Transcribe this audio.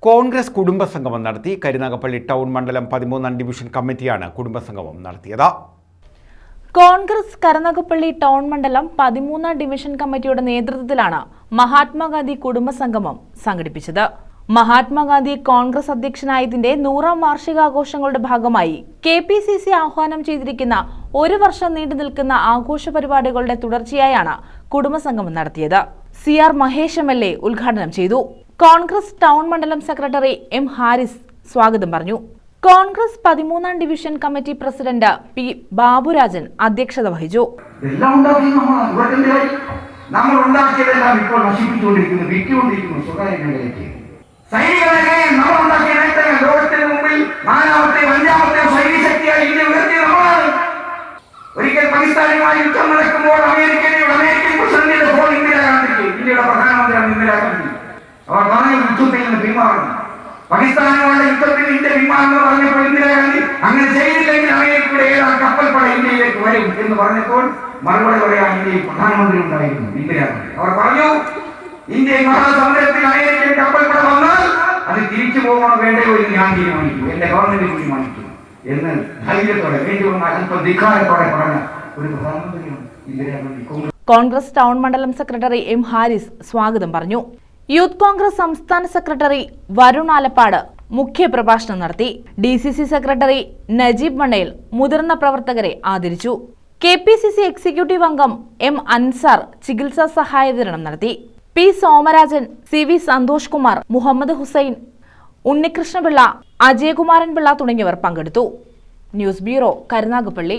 കോൺഗ്രസ് കുടുംബസംഗമം നടത്തി. കരുനാഗപ്പള്ളി ടൗൺ മണ്ഡലം 13 ഡിവിഷൻ കമ്മിറ്റിയാണ് കുടുംബസംഗമം നടത്തിയത്. കോൺഗ്രസ് കരുനാഗപ്പള്ളി ടൗൺ മണ്ഡലം 13 ഡിവിഷൻ കമ്മിറ്റിയുടെ നേതൃത്വത്തിലാണ് മഹാത്മാഗാന്ധി കുടുംബസംഗമം സംഘടിപ്പിച്ചത്. മഹാത്മാഗാന്ധി കോൺഗ്രസ് അധ്യക്ഷനായതിന്റെ 100ാം വാർഷികാഘോഷങ്ങളുടെ ഭാഗമായി KPCC ആഹ്വാനം ചെയ്തിരിക്കുന്ന ഒരു വർഷം നീണ്ടു നിൽക്കുന്ന ആഘോഷ പരിപാടികളുടെ തുടർച്ചയായാണ് കുടുംബസംഗമം നടത്തിയത്. CR മഹേഷ് MLA ഉദ്ഘാടനം ചെയ്തു. കോൺഗ്രസ് ടൗൺ മണ്ഡലം സെക്രട്ടറി M ഹാരിസ് സ്വാഗതം പറഞ്ഞു. Congress 13ാം division committee president P Baburajan അധ്യക്ഷത വഹിച്ചു. ഒരിക്കൽ പാകിസ്ഥാനുമായി യുദ്ധം നടക്കുമ്പോൾ അമേരിക്കൻ പ്രസിഡന്റിന്റെ ഫോൺ ഇന്ദിരാഗാന്ധിക്ക്, ഇന്ത്യയുടെ പ്രധാനമന്ത്രിയാണ് ഇന്ദിരാഗാന്ധി. അവർ പറഞ്ഞു യുദ്ധത്തിൽ നിന്ന് പിന്മാറണം. പാകിസ്ഥാനുമായുള്ള യുദ്ധത്തിൽ ഇന്ത്യ പിന്മാറുന്നു പറഞ്ഞപ്പോൾ ഇന്ദിരാഗാന്ധി അങ്ങനെ ചെയ്തില്ലെങ്കിൽ അമേരിക്കയുടെ ഏതാണ് കപ്പൽപ്പട ഇന്ത്യയിലേക്ക് വരും എന്ന് പറഞ്ഞപ്പോൾ മറുപടി പറയാൻ ഇന്ത്യയിൽ പ്രധാനമന്ത്രി ഉണ്ടായിരുന്നു ഇന്ദിരാഗാന്ധി. അവർ പറഞ്ഞു ഇന്ത്യൻ മഹാസമുദ്രത്തിൽ അമേരിക്കൻ കപ്പൽപ്പട വന്നാൽ അത് തിരിച്ചു പോകണോ വേണ്ടയോ എന്ന് ഞാൻ തീരുമാനിക്കും, എന്റെ ഗവൺമെന്റ് തീരുമാനിക്കും എന്ന് ധൈര്യത്തോടെ വേണ്ടി വന്ന അല്പം ധിക്കാരത്തോടെ പറഞ്ഞ ഒരു പ്രധാനമന്ത്രിയാണ് ഇന്ദിരാഗാന്ധി. കോൺഗ്രസ് ടൗൺ മണ്ഡലം സെക്രട്ടറി M ഹാരിസ് സ്വാഗതം പറഞ്ഞു. യൂത്ത് കോൺഗ്രസ് സംസ്ഥാന സെക്രട്ടറി വരുൺ ആലപ്പാട് മുഖ്യപ്രഭാഷണം നടത്തി. DCC സെക്രട്ടറി നജീബ് മണേൽ മുതിർന്ന പ്രവർത്തകരെ ആദരിച്ചു. KPCC എക്സിക്യൂട്ടീവ് അംഗം M അൻസാർ ചികിത്സാ സഹായ വിതരണം നടത്തി. P സോമരാജൻ, CV സന്തോഷ് കുമാർ, മുഹമ്മദ് ഹുസൈൻ, ഉണ്ണികൃഷ്ണപിള്ള, അജയകുമാരൻ പിള്ള തുടങ്ങിയവർ പങ്കെടുത്തു. News bureau, Karunagappally.